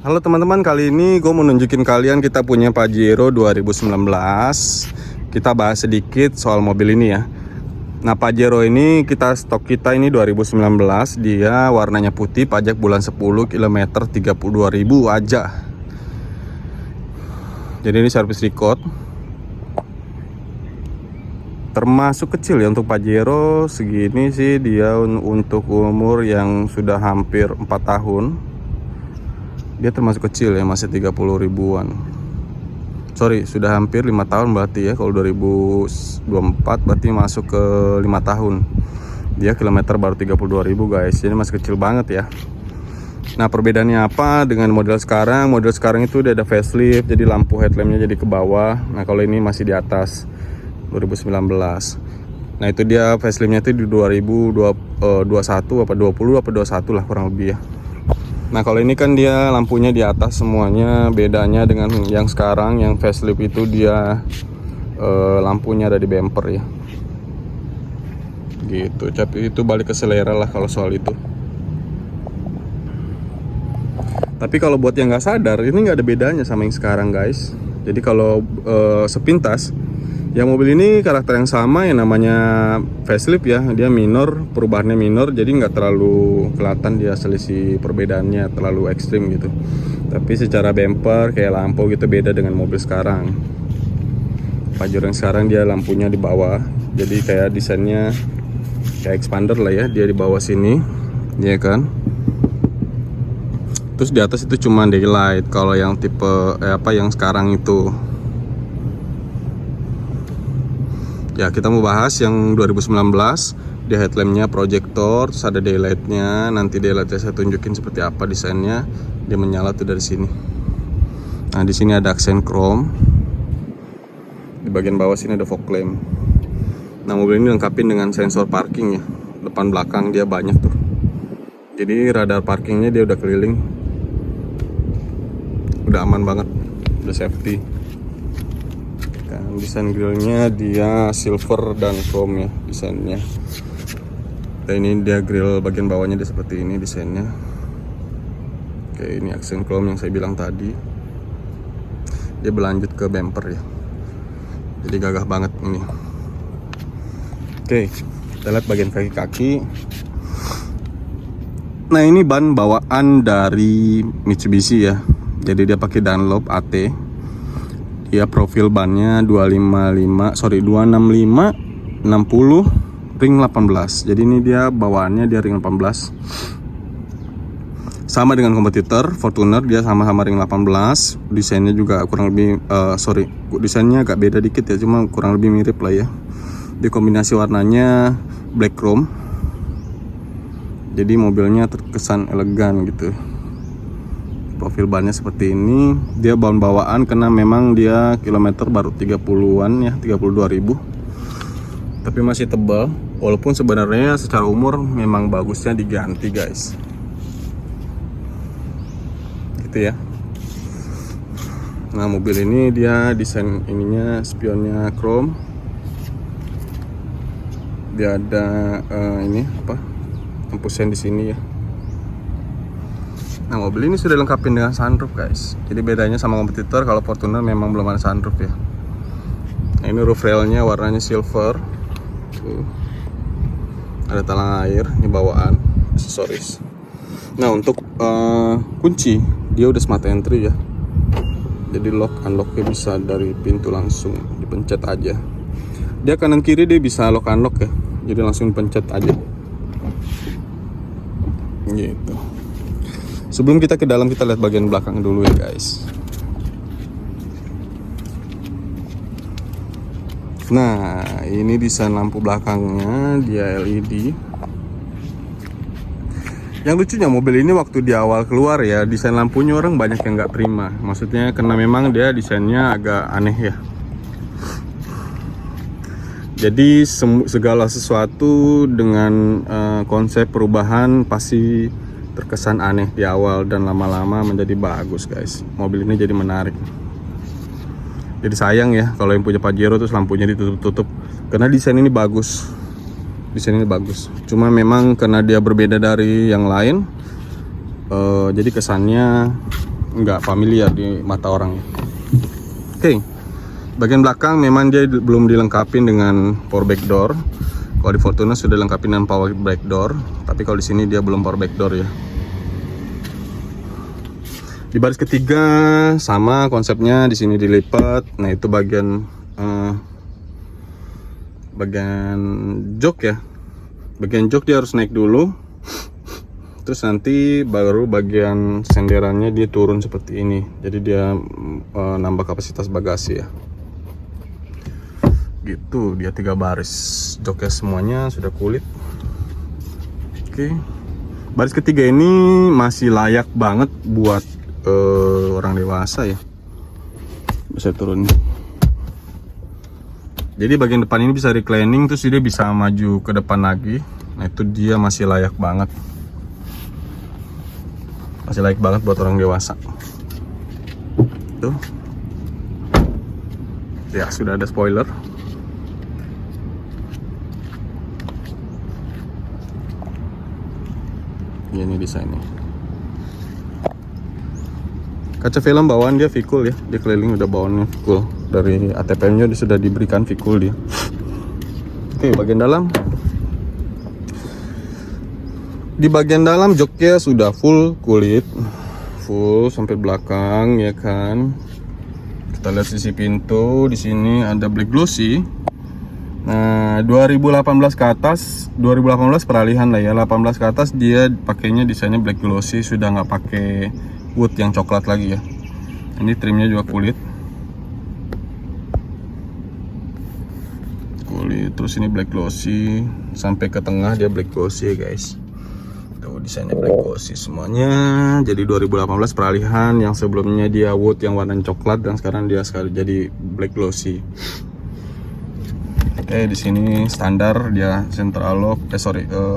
Halo teman-teman, kali ini gue mau nunjukin kalian kita punya Pajero 2019. Kita bahas sedikit soal mobil ini ya. Nah, Pajero ini stok kita ini 2019. Dia warnanya putih, pajak bulan 10, kilometer 32.000 aja. Jadi ini service record. Termasuk kecil ya untuk Pajero, segini sih dia untuk umur yang sudah hampir 4 tahun. Dia termasuk kecil ya, masih 30 ribuan. Sorry, sudah hampir 5 tahun berarti ya. Kalau 2024 berarti masuk ke 5 tahun. Dia kilometer baru 32.000 guys. Jadi masih kecil banget ya. Nah, perbedaannya apa dengan model sekarang? Model sekarang itu udah ada facelift, jadi lampu headlampnya jadi ke bawah. Nah, kalau ini masih di atas 2019. Nah, itu dia faceliftnya itu di 2021 apa 20 apa 21 lah kurang lebih ya. Nah, kalau ini kan dia lampunya di atas semuanya. Bedanya dengan yang sekarang, yang facelift itu dia lampunya ada di bumper ya. Gitu. Tapi itu balik ke selera lah kalau soal itu. Tapi kalau buat yang nggak sadar, ini nggak ada bedanya sama yang sekarang guys. Jadi kalau sepintas, ya mobil ini karakter yang sama, yang namanya facelift ya. Dia minor, perubahannya minor, jadi nggak terlalu kelihatan dia selisih perbedaannya terlalu ekstrim gitu. Tapi secara bumper kayak lampu gitu beda dengan mobil sekarang. Pajero yang sekarang dia lampunya di bawah, jadi kayak desainnya kayak expander lah ya. Dia di bawah sini, ya kan. Terus di atas itu cuma daylight. Kalau yang tipe yang sekarang itu. Ya, kita mau bahas yang 2019. Di headlampnya projector, terus ada daylightnya. Nanti daylightnya saya tunjukin seperti apa desainnya. Dia menyala tuh dari sini. Nah, di sini ada aksen chrome. Di bagian bawah sini ada fog lamp. Nah, mobil ini lengkapin dengan sensor parking ya. Depan belakang dia banyak tuh. Jadi radar parkingnya dia udah keliling. Udah aman banget, udah safety. Desain grillnya dia silver dan chrome ya desainnya. Nah, ini dia grill bagian bawahnya dia seperti ini desainnya. Oke, ini aksen chrome yang saya bilang tadi. Dia berlanjut ke bumper ya. Jadi gagah banget ini. Oke, kita lihat bagian kaki-kaki. Nah, ini ban bawaan dari Mitsubishi ya. Jadi dia pakai Dunlop AT. Dia profil bannya 265 60 ring 18. Jadi ini dia bawaannya dia ring 18. Sama dengan kompetitor Fortuner, dia sama-sama ring 18. Desainnya juga kurang lebih desainnya agak beda dikit ya, cuma kurang lebih mirip lah ya. Di kombinasi warnanya black chrome. Jadi mobilnya terkesan elegan gitu. Profil bannya seperti ini. Dia ban bawaan karena memang dia kilometer baru 30-an ya, 32.000. Tapi masih tebal. Walaupun sebenarnya secara umur memang bagusnya diganti guys. Gitu ya. Nah, mobil ini dia desain ininya spionnya chrome. Dia ada ini apa? Lampu sen di sini ya. Nah, mobil ini sudah lengkapin dengan sunroof guys. Jadi bedanya sama kompetitor, kalau Fortuner memang belum ada sunroof ya. Nah, ini roof railnya warnanya silver. Tuh. Ada talang air, ini bawaan aksesoris. Nah, untuk kunci dia udah smart entry ya. Jadi lock unlocknya bisa dari pintu langsung dipencet aja. Dia kanan kiri dia bisa lock unlock ya. Jadi langsung pencet aja. Gitu. Sebelum kita ke dalam, kita lihat bagian belakang dulu ya guys. Nah, ini desain lampu belakangnya dia LED. Yang lucunya mobil ini waktu di awal keluar ya, desain lampunya orang banyak yang nggak terima. Maksudnya karena memang dia desainnya agak aneh ya. Jadi segala sesuatu dengan konsep perubahan pasti terkesan aneh di awal dan lama-lama menjadi bagus guys. Mobil ini jadi menarik. Jadi sayang ya kalau yang punya Pajero terus lampunya ditutup-tutup. Karena desain ini bagus. Desain ini bagus. Cuma memang karena dia berbeda dari yang lain, jadi kesannya nggak familiar di mata orang. Oke, bagian belakang memang dia belum dilengkapi dengan power back door. Kalau di Fortuner sudah dilengkapi dengan power back door, tapi kalau di sini dia belum power back door ya. Di baris ketiga sama konsepnya, di sini dilipat. Nah itu bagian jok ya. Bagian jok dia harus naik dulu. Terus nanti baru bagian senderannya dia turun seperti ini. Jadi dia nambah kapasitas bagasi ya. Gitu, dia 3 baris. Joknya semuanya sudah kulit. Oke. Baris ketiga ini masih layak banget buat orang dewasa ya. Bisa turun. Jadi bagian depan ini bisa reclining, terus dia bisa maju ke depan lagi. Nah itu dia masih layak banget. Masih layak banget buat orang dewasa. Tuh. Ya sudah ada spoiler. Ini desainnya. Kaca film bawaan dia V-cool ya. Dia keliling udah bawaannya V-cool. Dari ATPM nya sudah diberikan V-cool dia. Oke, bagian dalam. Di bagian dalam joknya sudah full kulit. Full sampai belakang ya kan. Kita lihat sisi pintu, di sini ada black glossy. Nah, 2018 ke atas, 2018 peralihan lah ya. 18 ke atas dia pakainya desainnya black glossy, sudah nggak pakai wood yang coklat lagi ya. Ini trimnya juga kulit. Kulit, terus ini black glossy sampai ke tengah dia black glossy ya guys. Tuh desainnya black glossy semuanya. Jadi 2018 peralihan, yang sebelumnya dia wood yang warna coklat dan sekarang dia sekali jadi black glossy. Oke, di sini standar dia central lock,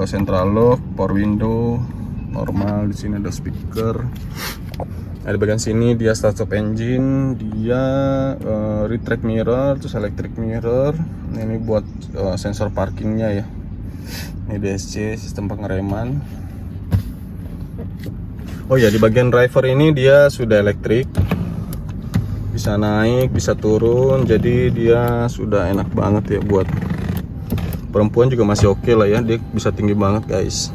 central lock, power window, normal. Di sini ada speaker. Nah, di bagian sini dia start stop engine, dia retract mirror, terus electric mirror. Nah, ini buat sensor parkingnya ya. Ini DSC, sistem pengereman. Oh ya, di bagian driver ini dia sudah elektrik. Bisa naik, bisa turun, jadi dia sudah enak banget ya buat perempuan juga masih oke lah ya. Dia bisa tinggi banget guys.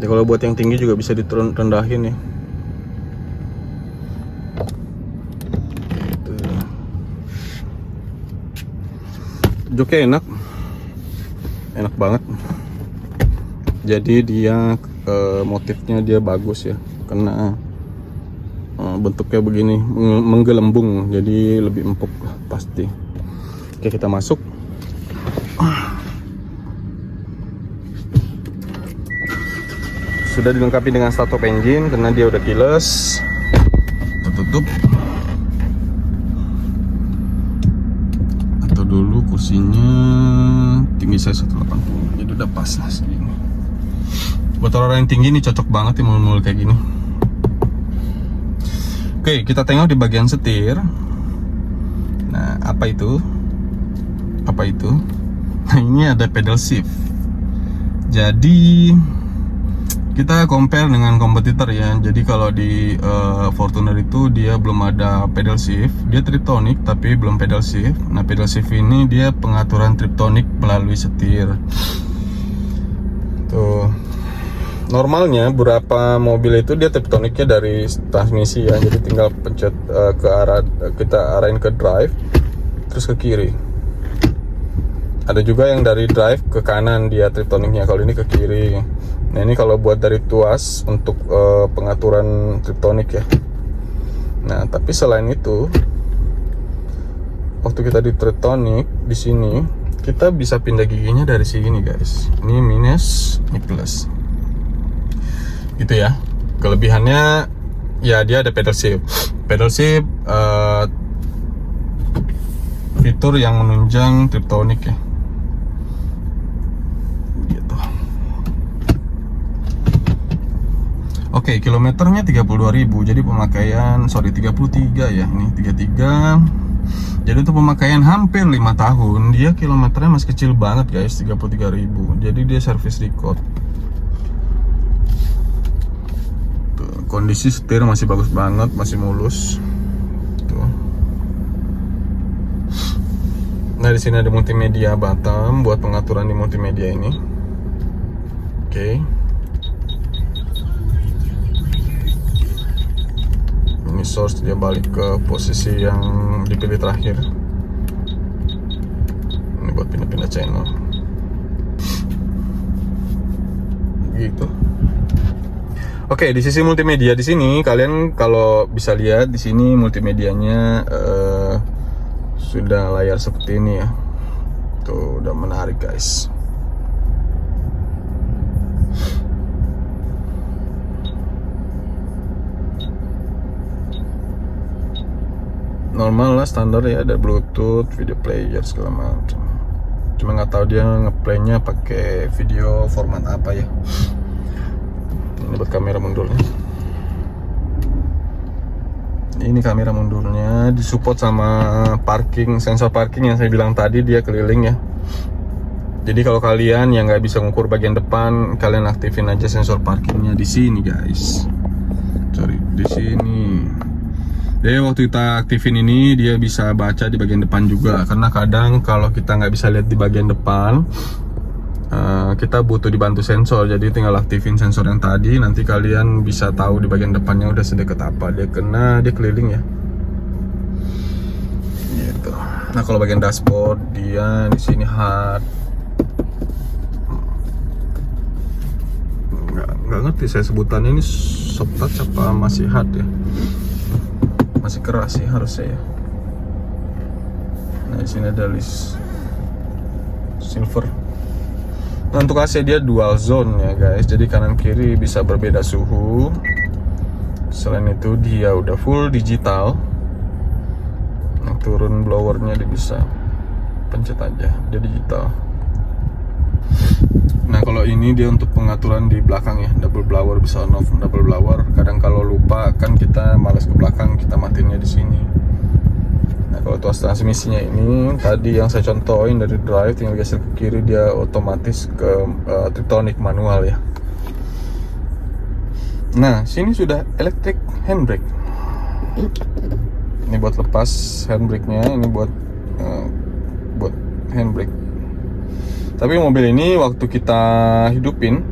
Ya kalau buat yang tinggi juga bisa rendahin ya. Gitu. Joknya enak banget. Jadi dia motifnya dia bagus ya, karena bentuknya begini menggelembung, jadi lebih empuk pasti. Oke, kita masuk. Sudah dilengkapi dengan start stop engine karena dia udah keyless. Tertutup. Atau dulu kursinya tinggi saya 180, jadi udah pas lah segini. Buat orang yang tinggi ini cocok banget ya mul-mul kayak gini. Oke, kita tengok di bagian setir. Nah, apa itu? Apa itu? Nah, ini ada pedal shift. Jadi kita compare dengan kompetitor ya. Jadi kalau di Fortuner itu dia belum ada pedal shift. Dia triptonic tapi belum pedal shift. Nah, pedal shift ini dia pengaturan triptonic melalui setir. Tuh. Normalnya beberapa mobil itu dia triptoniknya dari transmisi ya, jadi tinggal pencet ke arah, kita arahin ke drive terus ke kiri. Ada juga yang dari drive ke kanan dia triptoniknya, kalau ini ke kiri. Nah ini kalau buat dari tuas untuk pengaturan triptonik ya. Nah tapi selain itu, waktu kita di triptonik di sini kita bisa pindah giginya dari sini guys. Ini minus, ini plus. Gitu ya. Kelebihannya ya dia ada pedal shift. Pedal shift fitur yang menunjang triptonic ya. Gitu. Oke, kilometernya 32.000. Jadi pemakaian 33 ya. Ini 33. Jadi untuk pemakaian hampir 5 tahun, dia kilometernya masih kecil banget guys, 33.000. Jadi dia service record. kondisi setir masih bagus banget, masih mulus. Tuh. Nah, di sini ada multimedia bottom buat pengaturan di multimedia ini. Oke. Ini source, dia balik ke posisi yang dipilih terakhir. Ini buat pindah-pindah channel. Gitu. Oke, di sisi multimedia di sini kalian kalau bisa lihat di sini multimedianya sudah layar seperti ini ya. Tuh, udah menarik guys. Normal lah, standar ya, ada Bluetooth, video player segala macam. Cuma nggak tahu dia ngeplaynya pakai video format apa ya. Ini buat kamera mundurnya. Ini kamera mundurnya disupport sama parking, sensor parking yang saya bilang tadi, dia keliling ya. Jadi kalau kalian yang nggak bisa ngukur bagian depan, kalian aktifin aja sensor parkingnya di sini guys. Sorry, di sini. Jadi waktu kita aktifin ini, dia bisa baca di bagian depan juga. Karena kadang kalau kita nggak bisa lihat di bagian depan, kita butuh dibantu sensor. Jadi tinggal aktifin sensor yang tadi, nanti kalian bisa tahu di bagian depannya udah sedekat apa dia kena, dia keliling ya. Gitu. Nah kalau bagian dashboard, dia di sini hard. Nggak ngerti saya sebutannya ini soft touch apa masih hard ya. Masih keras sih harusnya ya. Nah di sini ada list silver. Nah, untuk AC dia dual zone ya guys, jadi kanan kiri bisa berbeda suhu. Selain itu dia udah full digital. Nah, turun blowernya dia bisa pencet aja, dia digital. Nah kalau ini dia untuk pengaturan di belakang ya, double blower, bisa on off double blower. Kadang kalau lupa kan kita malas ke belakang, kita matinnya di sini. Nah kalau tuas transmisinya ini tadi yang saya contohin dari drive, tinggal geser ke kiri dia otomatis ke Triptonic manual ya. Nah sini sudah electric handbrake. Ini buat lepas handbrake-nya, ini buat handbrake. Tapi mobil ini waktu kita hidupin,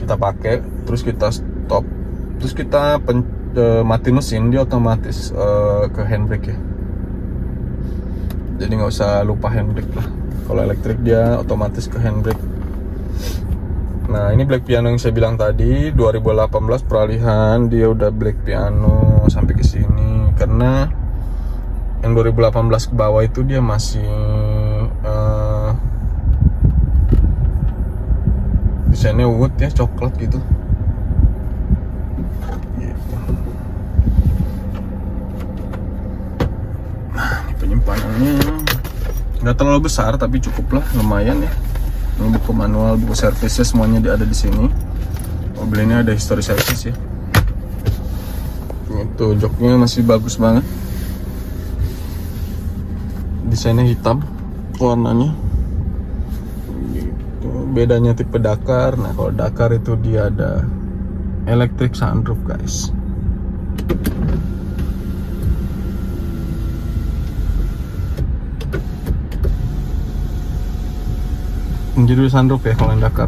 kita pakai, terus kita stop, terus kita mati mesin, dia otomatis ke handbrake ya. Jadi nggak usah lupa handbrake lah. Kalau elektrik dia otomatis ke handbrake. Nah ini black piano yang saya bilang tadi, 2018 peralihan dia udah black piano sampai ke sini. Karena yang 2018 ke bawah itu dia masih desainnya wood ya, coklat gitu. Nah ini penyimpanannya nggak terlalu besar tapi cukup lah, lumayan ya. Ini buku manual, buku servisnya semuanya ada di sini. Mobil ini ada history service ya. Itu joknya masih bagus banget. Desainnya hitam warnanya. Bedanya tipe Dakar. Nah kalau Dakar itu dia ada electric sunroof guys. Jadi sunroof ya kalau yang Dakar.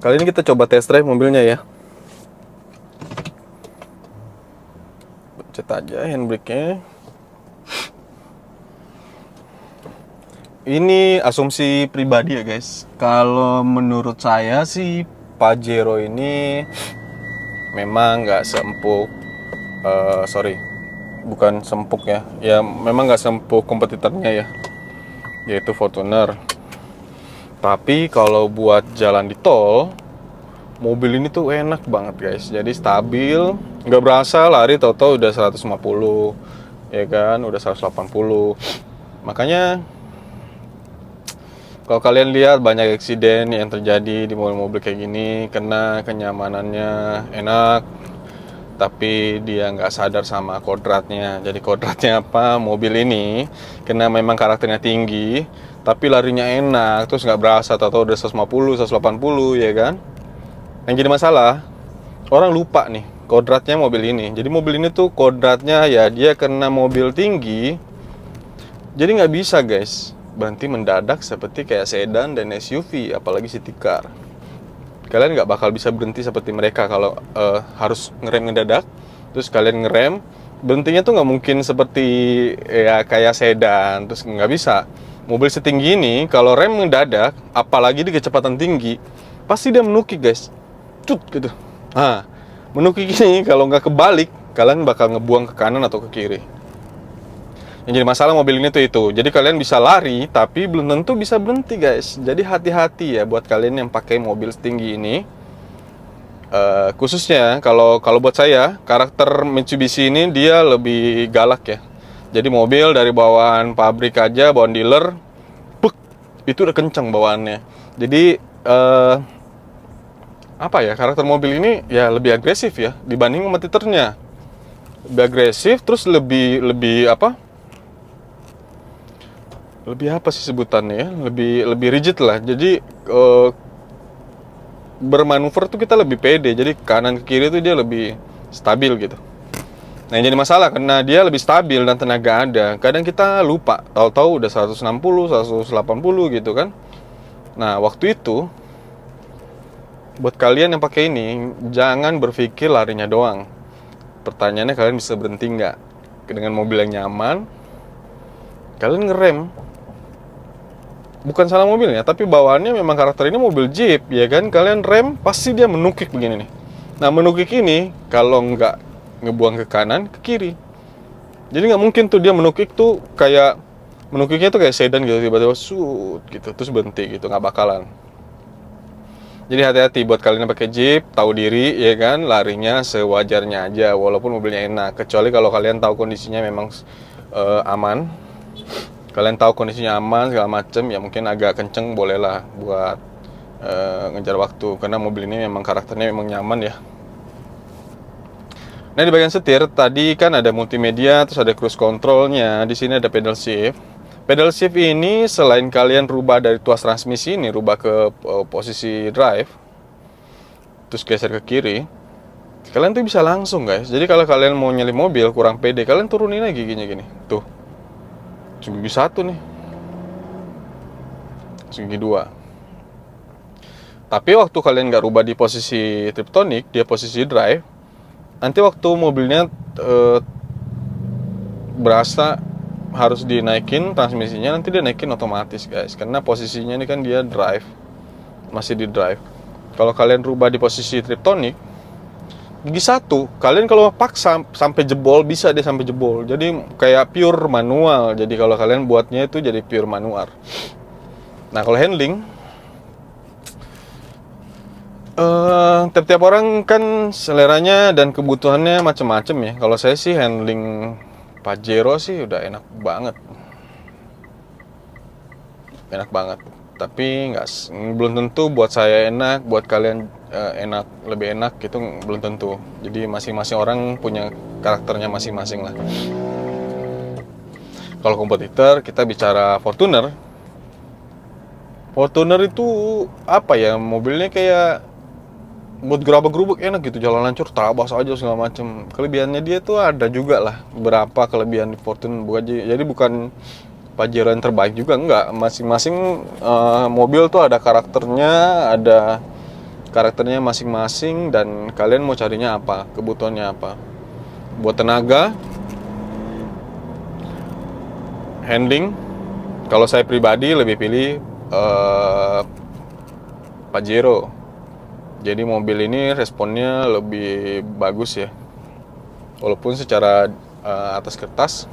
Kali ini kita coba test drive mobilnya ya. Pencet aja handbrake-nya. Ini asumsi pribadi ya guys. Kalau menurut saya sih Pajero ini memang nggak seempuk, bukan sempuk ya. Ya memang nggak seempuk kompetitornya ya, yaitu Fortuner. Tapi kalau buat jalan di tol, mobil ini tuh enak banget guys. Jadi stabil, nggak berasa lari tau-tau udah 150, ya kan, udah 180. Makanya kalau kalian lihat banyak eksiden yang terjadi di mobil-mobil kayak gini, karena kenyamanannya enak, tapi dia nggak sadar sama kodratnya. Jadi kodratnya apa? Mobil ini karena memang karakternya tinggi, tapi larinya enak, terus nggak berasa, tahu-tahu udah 150, 180 ya kan? Yang jadi masalah, orang lupa nih kodratnya mobil ini. Jadi mobil ini tuh kodratnya ya dia karena mobil tinggi, jadi nggak bisa guys berhenti mendadak seperti kayak sedan dan SUV, apalagi city car. Kalian nggak bakal bisa berhenti seperti mereka kalau harus ngerem mendadak. Terus kalian ngerem, berhentinya tuh nggak mungkin seperti ya kayak sedan. Terus nggak bisa. Mobil setinggi ini kalau rem mendadak, apalagi di kecepatan tinggi, pasti dia menukik guys, cut gitu. Nah, menukik ini kalau nggak kebalik, kalian bakal ngebuang ke kanan atau ke kiri. Yang jadi masalah mobil ini tuh itu. Jadi kalian bisa lari, tapi belum tentu bisa berhenti guys. Jadi hati-hati ya buat kalian yang pakai mobil setinggi ini. Khususnya kalau buat saya, karakter Mitsubishi ini dia lebih galak ya. Jadi mobil dari bawaan pabrik aja, bawaan dealer, itu udah kenceng bawaannya. Jadi apa ya, karakter mobil ini ya lebih agresif ya dibanding kompetitornya. Lebih agresif, terus lebih apa? Lebih apa sih sebutannya ya? Lebih rigid lah. Jadi bermanuver tuh kita lebih pede. Jadi kanan ke kiri tuh dia lebih stabil gitu. Nah, yang jadi masalah karena dia lebih stabil dan tenaga ada. Kadang kita lupa, tahu-tahu udah 160, 180 gitu kan. Nah, waktu itu buat kalian yang pakai ini, jangan berpikir larinya doang. Pertanyaannya, kalian bisa berhenti nggak? Dengan mobil yang nyaman, kalian ngerem. Bukan salah mobilnya, tapi bawaannya memang karakter ini mobil Jeep, ya kan? Kalian rem, pasti dia menukik begini nih. Nah, menukik ini kalau nggak ngebuang ke kanan, ke kiri. Jadi nggak mungkin tuh dia menukik tuh kayak menukiknya tuh kayak sedan gitu, tiba-tiba shoot gitu terus berhenti gitu, nggak bakalan. Jadi hati-hati buat kalian yang pakai Jeep, tahu diri ya kan, larinya sewajarnya aja walaupun mobilnya enak. Kecuali kalau kalian tahu kondisinya memang aman, kalian tahu kondisinya aman segala macem, ya mungkin agak kenceng bolehlah buat ngejar waktu, karena mobil ini memang karakternya memang nyaman ya. Nah, di bagian setir tadi kan ada multimedia, terus ada cruise controlnya. Di sini ada pedal shift. Pedal shift ini selain kalian rubah dari tuas transmisi ini, rubah ke posisi drive, terus geser ke kiri, kalian tuh bisa langsung guys. Jadi kalau kalian mau nyelip mobil kurang pede, kalian turunin lagi gini-gini. Tuh, gigi 1 nih, gigi 2. Tapi waktu kalian nggak rubah di posisi triptonic, dia posisi drive, nanti waktu mobilnya berasa harus dinaikin transmisinya, nanti dia naikin otomatis guys, karena posisinya ini kan dia drive, masih di drive. Kalau kalian rubah di posisi triptonic, gigi 1, kalian kalau paksa sampai jebol, bisa dia sampai jebol. Jadi kayak pure manual. Jadi kalau kalian buatnya itu jadi pure manual. Nah, kalau handling, tiap-tiap orang kan seleranya dan kebutuhannya macam-macam ya. Kalau saya sih handling Pajero sih udah enak banget. Tapi belum tentu buat saya enak, buat kalian lebih enak gitu, belum tentu. Jadi masing-masing orang punya karakternya masing-masing lah. Kalau kompetitor, kita bicara Fortuner itu apa ya, mobilnya kayak buat gerabak-gerubuk enak gitu, jalan lancur, tabas aja segala macem. Kelebihannya dia tuh ada juga lah, berapa kelebihan di Fortuner. Jadi bukan Pajero yang terbaik juga, enggak. Masing-masing mobil tuh ada karakternya masing-masing, dan kalian mau carinya apa, kebutuhannya apa. Buat tenaga, handling, kalau saya pribadi lebih pilih Pajero. Jadi mobil ini responnya lebih bagus ya. Walaupun secara atas kertas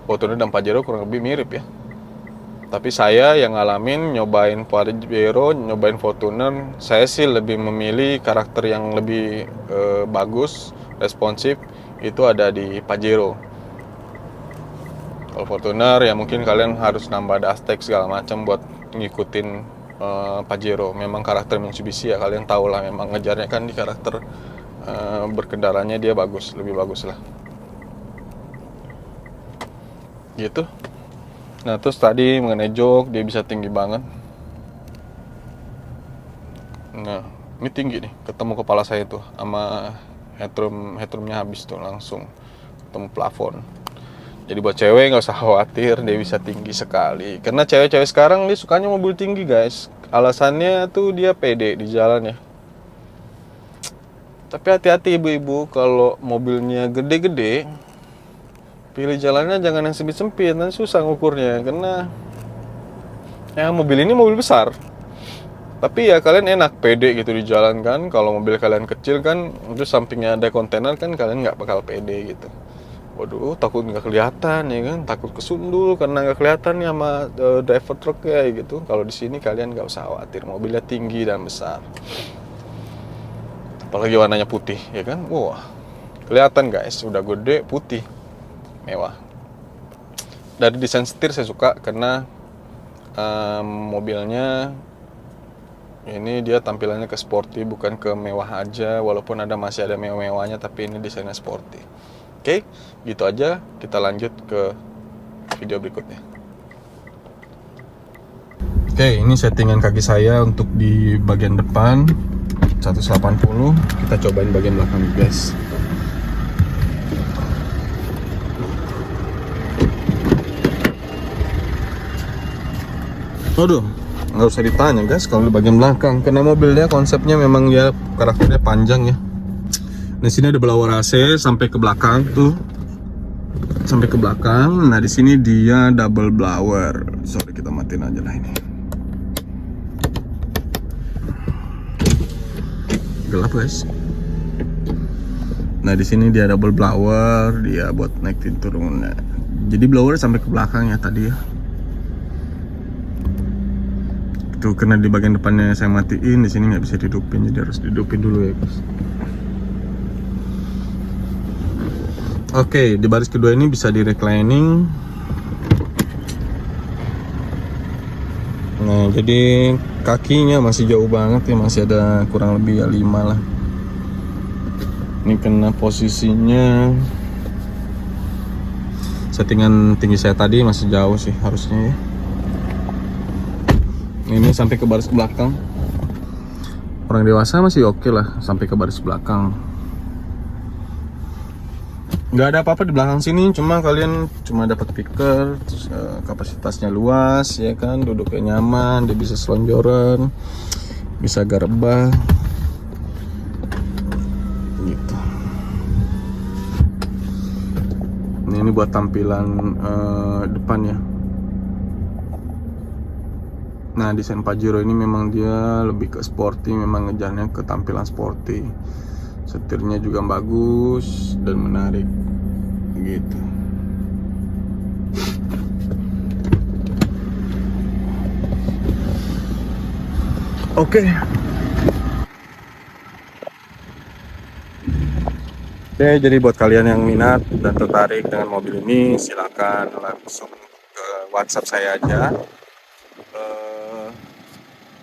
Fortuner dan Pajero kurang lebih mirip ya. Tapi saya yang ngalamin nyobain Pajero, nyobain Fortuner, saya sih lebih memilih karakter yang lebih bagus, responsif, itu ada di Pajero. Kalau Fortuner ya mungkin kalian harus nambah dashtek segala macam buat ngikutin Pajero. Memang karakter Mitsubishi ya, kalian tahu lah, memang ngejarnya kan di karakter berkendaranya dia lebih bagus lah gitu. Nah, terus tadi mengenai jok, dia bisa tinggi banget. Nah, ini tinggi nih, ketemu kepala saya tuh sama headroomnya habis tuh, langsung ketemu plafon. Jadi buat cewek nggak usah khawatir, dia bisa tinggi sekali. Karena cewek-cewek sekarang dia sukanya mobil tinggi guys. Alasannya tuh dia pede di jalan ya. Tapi hati-hati ibu-ibu, kalau mobilnya gede-gede, pilih jalannya jangan yang sempit-sempit, nanti susah ngukurnya. Karena ya mobil ini mobil besar. Tapi ya kalian enak pede gitu di jalan kan. Kalau mobil kalian kecil kan, terus sampingnya ada kontainer kan, kalian nggak bakal pede gitu. Waduh, takut nggak kelihatan ya kan, takut kesundul karena nggak kelihatan ya sama driver truk ya gitu. Kalau di sini kalian nggak usah khawatir, mobilnya tinggi dan besar. Apalagi warnanya putih ya kan, wah kelihatan guys, udah gede putih, mewah. Dari desain setir saya suka karena mobilnya ini dia tampilannya ke sporty, bukan ke mewah aja. Walaupun masih ada mewah-mewahnya, tapi ini desainnya sporty. Oke, gitu aja. Kita lanjut ke video berikutnya. Oke, ini settingan kaki saya untuk di bagian depan 180. Kita cobain bagian belakang guys. Waduh, nggak usah ditanya guys kalau di bagian belakang, karena mobilnya konsepnya memang ya karakternya panjang ya. Di sini ada blower AC sampai ke belakang tuh, sampai ke belakang. Nah di sini dia double blower. Sorry, kita matiin aja lah ini. Gelap guys. Nah di sini dia double blower, dia buat naikin turunnya. Jadi blower sampai ke belakang ya tadi ya. Tuh, karena di bagian depannya saya matiin, di sini nggak bisa dihidupin, jadi harus dihidupin dulu ya guys. Oke, di baris kedua ini bisa di reclining. Nah, jadi kakinya masih jauh banget ya, masih ada kurang lebih ya 5 lah. Ini karena posisinya settingan tinggi saya tadi masih jauh sih harusnya ya. Ini sampai ke baris belakang. Orang dewasa masih oke lah sampai ke baris belakang. Nggak ada apa-apa di belakang sini, cuma kalian cuma dapat speaker, terus, kapasitasnya luas ya kan, duduknya nyaman, dia bisa selonjoran, bisa garbah gitu. Ini buat tampilan depan ya. Nah, desain Pajero ini memang dia lebih ke sporty, memang ngejarnya ke tampilan sporty. Setirnya juga bagus dan menarik gitu. Oke. Oke, jadi buat kalian yang minat dan tertarik dengan mobil ini, silakan langsung ke WhatsApp saya aja.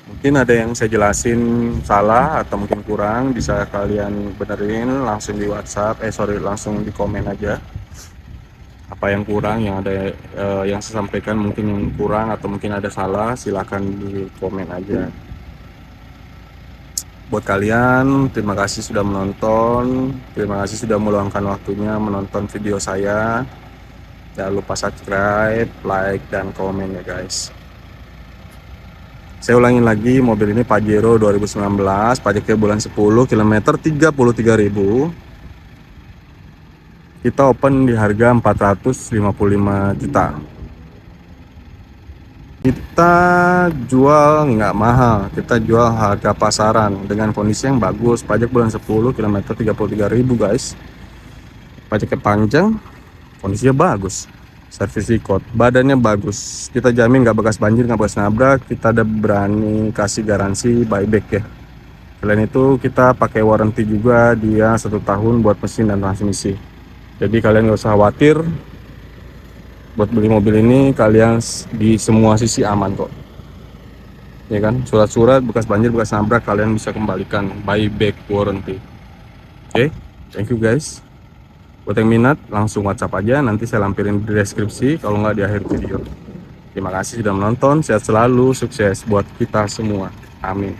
Mungkin ada yang saya jelasin salah atau mungkin kurang, bisa kalian benerin langsung di WhatsApp, langsung di komen aja apa yang kurang, yang ada yang saya sampaikan mungkin yang kurang atau mungkin ada salah, silahkan di komen aja. Buat kalian, terima kasih sudah menonton, terima kasih sudah meluangkan waktunya menonton video saya. Jangan lupa subscribe, like, dan komen ya guys. Saya ulangin lagi, mobil ini Pajero 2019, pajaknya bulan 10, kilometer 33.000. Kita open di harga 455 juta. Kita jual nggak mahal, kita jual harga pasaran dengan kondisi yang bagus. Pajak bulan 10, kilometer 33.000 guys. Pajaknya panjang, kondisinya bagus. Service record, badannya bagus, kita jamin nggak bekas banjir, nggak bekas nabrak, kita ada berani kasih garansi buyback ya. Selain itu kita pakai warranty juga, dia 1 tahun buat mesin dan transmisi. Jadi kalian nggak usah khawatir buat beli mobil ini, kalian di semua sisi aman kok ya kan. Surat-surat bekas banjir, bekas nabrak kalian bisa kembalikan, buyback warranty. Oke, thank you guys. Buat yang minat langsung WhatsApp aja, nanti saya lampirin di deskripsi kalau nggak di akhir video. Terima kasih sudah menonton, sehat selalu, sukses buat kita semua, amin.